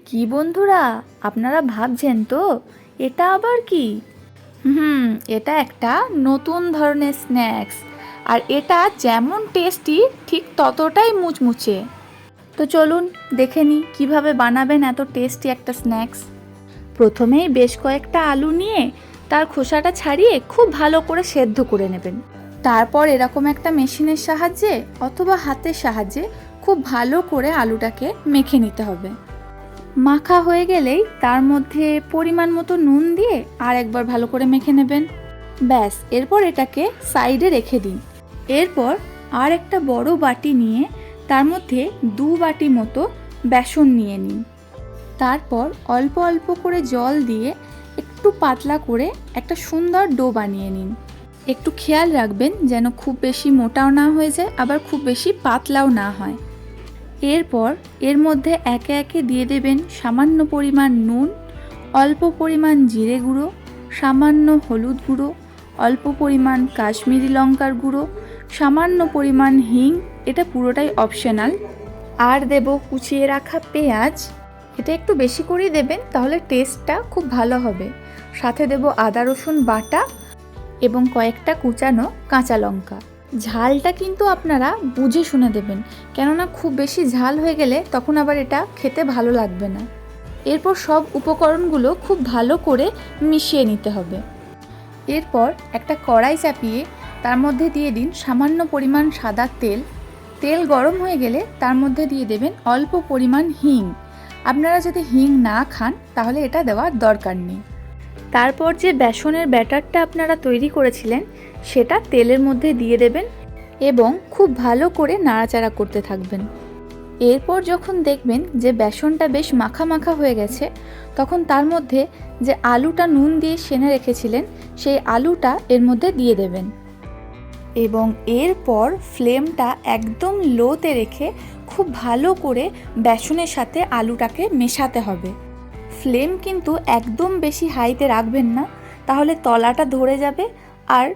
কি বন্ধুরা, আপনারা ভাবছেন তো এটা আবার কি? হুম এটা একটা নতুন ধরনের স্ন্যাক্স। আর এটা যেমন টেস্টি ঠিক ততটাই মুচমুচে। তো চলুন দেখে নিই কীভাবে বানাবেন এত টেস্টি একটা স্ন্যাক্স। প্রথমেই বেশ কয়েকটা আলু নিয়ে তার খোসাটা ছাড়িয়ে খুব ভালো করে সেদ্ধ করে নেবেন। তারপর এরকম একটা মেশিনের সাহায্যে অথবা হাতের সাহায্যে খুব ভালো করে আলুটাকে মেখে নিতে হবে। মাখা হয়ে গেলেই তার মধ্যে পরিমাণ মতো নুন দিয়ে আর একবার ভালো করে মেখে নেবেন। ব্যাস, এরপর এটাকে সাইডে রেখে দিন। এরপর আর একটা বড় বাটি নিয়ে তার মধ্যে 2 বাটি মতো বেসন নিয়ে নিন। তারপর অল্প অল্প করে জল দিয়ে একটু পাতলা করে একটা সুন্দর ডো বানিয়ে নিন। একটু খেয়াল রাখবেন যেন খুব বেশি মোটাও না হয়ে যায়, আবার খুব বেশি পাতলাও না হয়। এরপর এর মধ্যে একে একে দিয়ে দেবেন সামান্য পরিমাণ নুন, অল্প পরিমাণ জিরে গুঁড়ো, সামান্য হলুদ গুঁড়ো, অল্প পরিমাণ কাশ্মীরি লঙ্কার গুঁড়ো, সামান্য পরিমাণ হিং, এটা পুরোটাই অপশনাল। আর দেব কুচিয়ে রাখা পেঁয়াজ, এটা একটু বেশি করেই দেবেন, তাহলে টেস্টটা খুব ভালো হবে। সাথে দেব আদা রসুন বাটা এবং কয়েকটা কুচানো কাঁচা লঙ্কা। ঝালটা কিন্তু আপনারা বুঝে শুনে দেবেন, কেননা খুব বেশি ঝাল হয়ে গেলে তখন আবার এটা খেতে ভালো লাগবে না। এরপর সব উপকরণগুলো খুব ভালো করে মিশিয়ে নিতে হবে। এরপর একটা কড়াই চাপিয়ে তার মধ্যে দিয়ে দিন সামান্য পরিমাণ সাদা তেল। তেল গরম হয়ে গেলে তার মধ্যে দিয়ে দেবেন অল্প পরিমাণ হিং। আপনারা যদি হিং না খান তাহলে এটা দেওয়ার দরকার নেই। তারপর যে বেসনের ব্যাটারটা আপনারা তৈরি করেছিলেন সেটা তেলের মধ্যে দিয়ে দেবেন এবং খুব ভালো করে নাড়াচাড়া করতে থাকবেন। এরপর যখন দেখবেন যে বেসনটা বেশ মাখা মাখা হয়ে গেছে, তখন তার মধ্যে যে আলুটা নুন দিয়ে সেনে রেখেছিলেন সেই আলুটা এর মধ্যে দিয়ে দেবেন এবং এরপর ফ্লেমটা একদম লোতে রেখে খুব ভালো করে বেসনের সাথে আলুটাকে মেশাতে হবে। ফ্লেম কিন্তু একদম বেশি হাইতে রাখবেন না, তাহলে তলাটা ধরে যাবে আর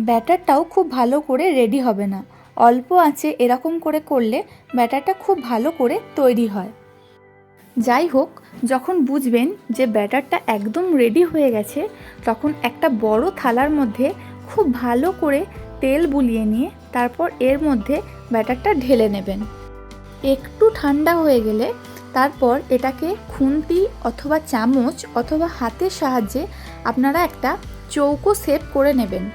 ব্যাটারটাও খুব ভালো করে রেডি হবে না। অল্প আঁচে এরকম করে করলে ব্যাটারটা খুব ভালো করে তৈরি হয়। যাই হোক, যখন বুঝবেন যে ব্যাটারটা একদম রেডি হয়ে গেছে, তখন একটা বড় থালার মধ্যে খুব ভালো করে তেল বুলিয়ে নিয়ে তারপর এর মধ্যে ব্যাটারটা ঢেলে নেবেন। একটু ঠান্ডা হয়ে গেলে তারপর এটাকে খুন্তি অথবা চামচ অথবা হাতের সাহায্যে আপনারা একটা চৌকো শেপ করে নেবেন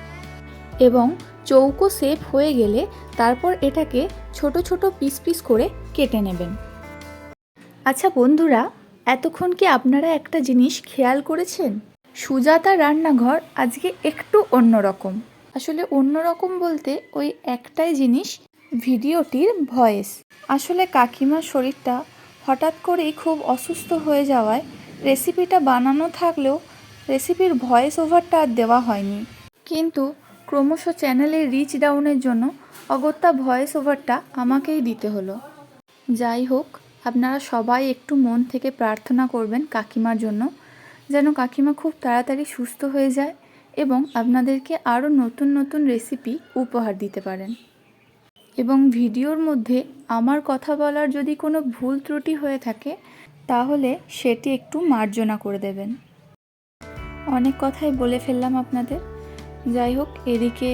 এবং চৌকো শেপ হয়ে গেলে তারপর এটাকে ছোট ছোট পিস পিস করে কেটে নেবেন। আচ্ছা বন্ধুরা, এতক্ষণ কি আপনারা একটা জিনিস খেয়াল করেছেন? সুজাতার রান্নাঘর আজকে একটু অন্যরকম। আসলে অন্যরকম বলতে ওই একটাই জিনিস, ভিডিওটির ভয়েস। আসলে কাকিমার শরীরটা হঠাৎ করেই খুব অসুস্থ হয়ে যাওয়ায় রেসিপিটা বানানো থাকলেও রেসিপির ভয়েস ওভারটা আর দেওয়া হয়নি। কিন্তু ক্রমশ চ্যানেলের রিচ ডাউনের জন্য অগত্যা ভয়েস ওভারটা আমাকেই দিতে হলো। যাই হোক, আপনারা সবাই একটু মন থেকে প্রার্থনা করবেন কাকিমার জন্য, যেন কাকিমা খুব তাড়াতাড়ি সুস্থ হয়ে যায় এবং আপনাদেরকে আরও নতুন নতুন রেসিপি উপহার দিতে পারেন। এবং ভিডিওর মধ্যে আমার কথা বলার যদি কোনো ভুল ত্রুটি হয়ে থাকে তাহলে সেটি একটু মার্জনা করে দেবেন। অনেক কথাই বলে ফেললাম আপনাদের। যাই হোক, এদিকে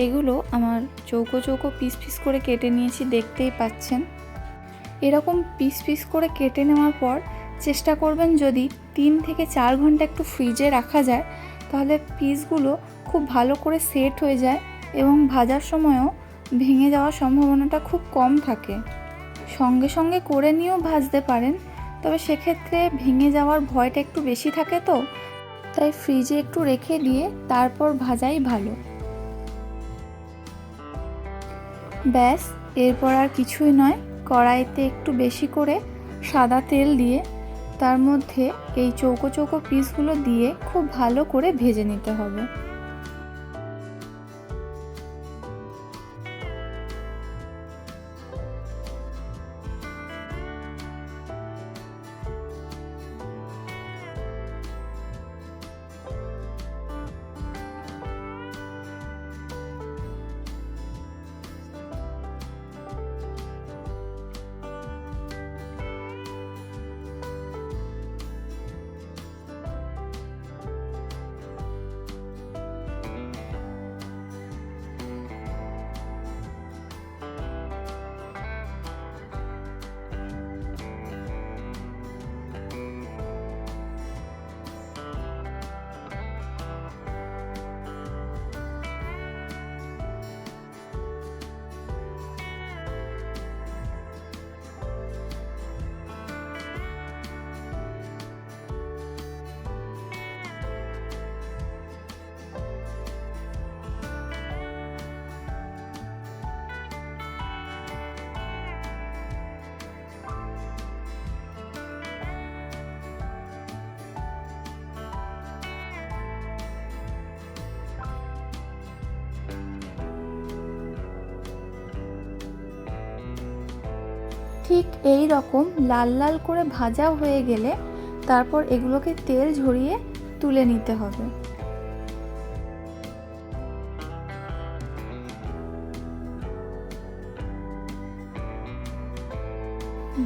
এগুলো আমার চৌকো চৌকো পিস পিস করে কেটে নিয়েছি, দেখতেই পাচ্ছেন। এরকম পিস পিস করে কেটে নেওয়ার পর চেষ্টা করবেন যদি 3 থেকে 4 ঘন্টা একটু ফ্রিজে রাখা যায়, তাহলে পিসগুলো খুব ভালো করে সেট হয়ে যায় এবং ভাজার সময়ও ভেঙে যাওয়ার সম্ভাবনাটা খুব কম থাকে। সঙ্গে সঙ্গে করে নিয়েও ভাজতে পারেন, তবে সেক্ষেত্রে ভেঙে যাওয়ার ভয়টা একটু বেশি থাকে, তো তাই ফ্রিজে একটু রেখে দিয়ে তারপর ভাজাই ভালো। ব্যাস, এরপর আর কিছুই নয়, কড়াইতে একটু বেশি করে সাদা তেল দিয়ে তার মধ্যে এই চৌকো চৌকো পিসগুলো দিয়ে খুব ভালো করে ভেজে নিতে হবে। ঠিক এই রকম লাল লাল করে ভাজা হয়ে গেলে তারপর এগুলোকে তেল ঝরিয়ে তুলে নিতে হবে।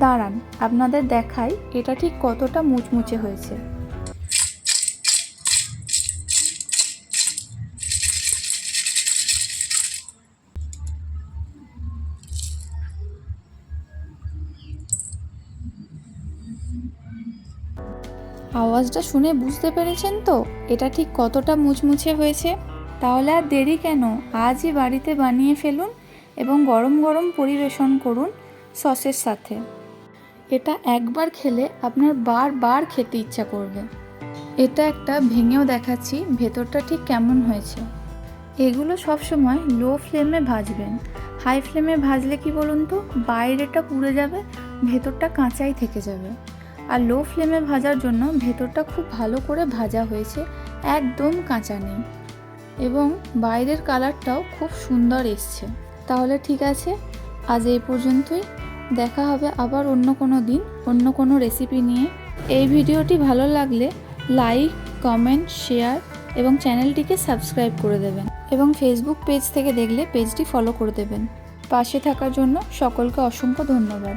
দাঁড়ান, আপনাদের দেখাই এটা ঠিক কতটা মুচমুচে হয়েছে। আওয়াজটা শুনে বুঝতে পেরেছেন তো এটা ঠিক কতটা মুচমুচে হয়েছে? তাহলে আর দেরি কেন, আজই বাড়িতে বানিয়ে ফেলুন এবং গরম গরম পরিবেশন করুন সসের সাথে। এটা একবার খেলে আপনার বারবার খেতে ইচ্ছা করবে। এটা একটা ভেঙেও দেখাচ্ছি ভেতরটা ঠিক কেমন হয়েছে। এগুলো সবসময় লো ফ্লেমে ভাজবেন। হাই ফ্লেমে ভাজলে কি বলুন তো, বাইরেটা পুড়ে যাবে, ভেতরটা কাঁচাই থেকে যাবে। আর লো ফ্লেমে ভাজার জন্য ভেতরটা খুব ভালো করে ভাজা হয়েছে, একদম কাঁচা নেই, এবং বাইরের কালারটাও খুব সুন্দর এসছে। তাহলে ঠিক আছে, আজ এই পর্যন্তই। দেখা হবে আবার অন্য কোনো দিন অন্য কোনো রেসিপি নিয়ে। এই ভিডিওটি ভালো লাগলে লাইক, কমেন্ট, শেয়ার এবং চ্যানেলটিকে সাবস্ক্রাইব করে দেবেন, এবং ফেসবুক পেজ থেকে দেখলে পেজটি ফলো করে দেবেন। পাশে থাকার জন্য সকলকে অসংখ্য ধন্যবাদ।